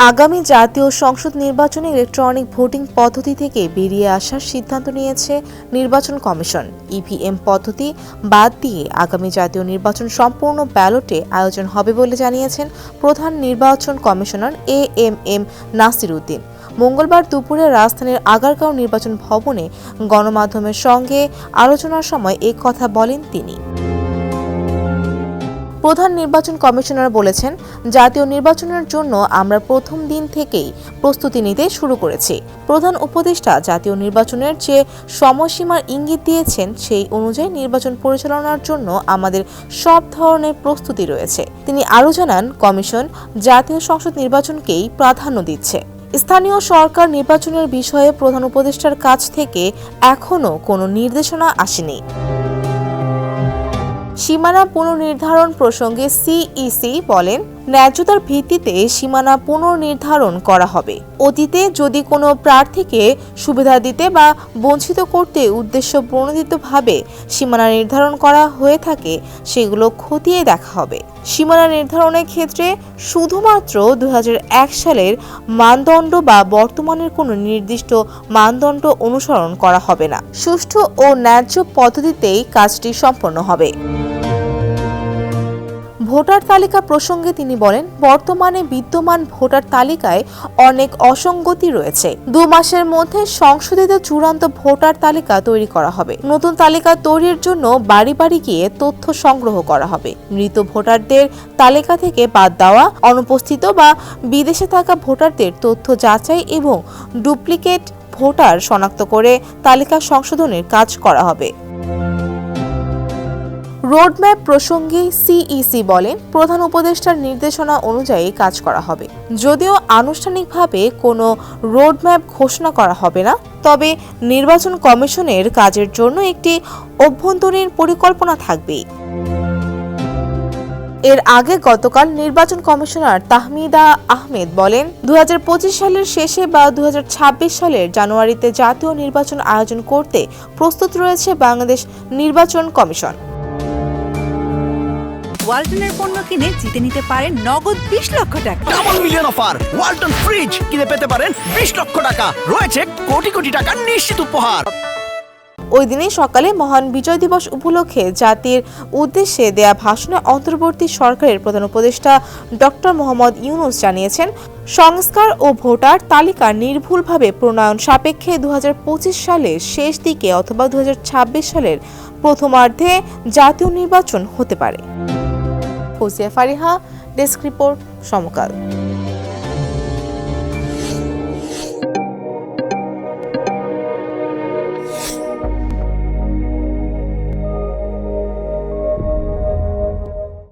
আগামী জাতীয় সংসদ নির্বাচনে ইলেকট্রনিক ভোটিং পদ্ধতি থেকে বেরিয়ে আসার সিদ্ধান্ত নিয়েছে নির্বাচন কমিশন। ইভিএম পদ্ধতি বাদ দিয়ে আগামী জাতীয় নির্বাচন সম্পূর্ণ ব্যালটে আয়োজন হবে বলে জানিয়েছেন প্রধান নির্বাচন কমিশনার এএমএম নাসির উদ্দিন। মঙ্গলবার দুপুরে রাজধানীর আগারগাঁও নির্বাচন ভবনে গণমাধ্যমের সঙ্গে আলোচনার সময় এ কথা বলেন তিনি। প্রধান নির্বাচন কমিশনার বলেছেন, জাতীয় নির্বাচনের জন্য আমরা প্রথম দিন থেকেই প্রস্তুতি নিতে শুরু করেছি। প্রধান উপদেষ্টা জাতীয় নির্বাচনের যে সময়সীমার ইঙ্গিত দিয়েছেন সেই অনুযায়ী নির্বাচন পরিচালনার জন্য আমাদের সব ধরনের প্রস্তুতি রয়েছে। তিনি আরও জানান, কমিশন জাতীয় সংসদ নির্বাচনকেই প্রাধান্য দিচ্ছে। স্থানীয় সরকার নির্বাচনের বিষয়ে প্রধান উপদেষ্টার কাছ থেকে এখনও কোনো নির্দেশনা আসেনি। সীমানা পুনর্নির্ধারণ প্রসঙ্গে সিইসি বলেন, ন্যায্যতার ভিত্তিতে সীমানা পুনর্নির্ধারণ করা হবে। অতীতে যদি কোনো প্রার্থীকে সুবিধা দিতে বা বঞ্চিত করতে উদ্দেশ্য প্রণোদিতভাবে সীমানা নির্ধারণ করা হয়ে থাকে, সেগুলো খতিয়ে দেখা হবে। সীমানা নির্ধারণের ক্ষেত্রে শুধুমাত্র 2001 সালের মানদণ্ড বা বর্তমানের কোনো নির্দিষ্ট মানদণ্ড অনুসরণ করা হবে না। সুষ্ঠু ও ন্যায্য পদ্ধতিতেই কাজটি সম্পন্ন হবে। ভোটার তালিকা প্রসঙ্গে তিনি বলেন, বর্তমানে বিদ্যমান ভোটার তালিকায় অনেক অসঙ্গতি রয়েছে। 2 মাসের মধ্যে সংশোধিত চূড়ান্ত ভোটার তালিকা তৈরি করা হবে। নতুন তালিকা তৈরির জন্য বাড়ি বাড়ি গিয়ে তথ্য সংগ্রহ করা হবে। মৃত ভোটারদের তালিকা থেকে বাদ দেওয়া, অনুপস্থিত বা বিদেশে থাকা ভোটারদের তথ্য যাচাই এবং ডুপ্লিকেট ভোটার শনাক্ত করে তালিকা সংশোধনের কাজ করা হবে। রোডম্যাপ প্রসঙ্গে সিইসি বলেন, প্রধান উপদেষ্টার নির্দেশনা অনুযায়ী কাজ করা হবে। যদিও আনুষ্ঠানিকভাবে কোনো রোডম্যাপ ঘোষণা করা হবে না, তবে নির্বাচন কমিশনের কাজের জন্য একটি অভ্যন্তরীণ পরিকল্পনা থাকবে। এর আগে গতকাল নির্বাচন কমিশনার তাহমিদা আহমেদ বলেন, 2025 সালের শেষে বা 2026 সালের জানুয়ারিতে জাতীয় নির্বাচন আয়োজন করতে প্রস্তুত রয়েছে বাংলাদেশ নির্বাচন কমিশন। ওয়ালটনের পণ্য কিনে জিতে নিতে পারেন নগদ 20 লক্ষ টাকা। Double million offer! Walton fridge কিনে পেতে পারেন 20 লক্ষ টাকা। রয়েছে কোটি কোটি টাকার নিশ্চিত উপহার। ওই দিনই সকালে মহান বিজয় দিবস উপলক্ষে জাতির উদ্দেশ্যে দেয়া ভাষণে অন্তর্বর্তী সরকারের প্রধান উপদেষ্টা ডক্টর মোহাম্মদ ইউনূস জানিয়েছেন, সংস্কার ও ভোটার তালিকা নির্ভুলভাবে প্রণয়ন সাপেক্ষে 2025 সালের শেষ দিকে অথবা 2026 সালের প্রথমার্ধে জাতীয় নির্বাচন হতে পারে। ফৌজিয়া ফারিহা, ডেস্ক রিপোর্ট, সমকাল।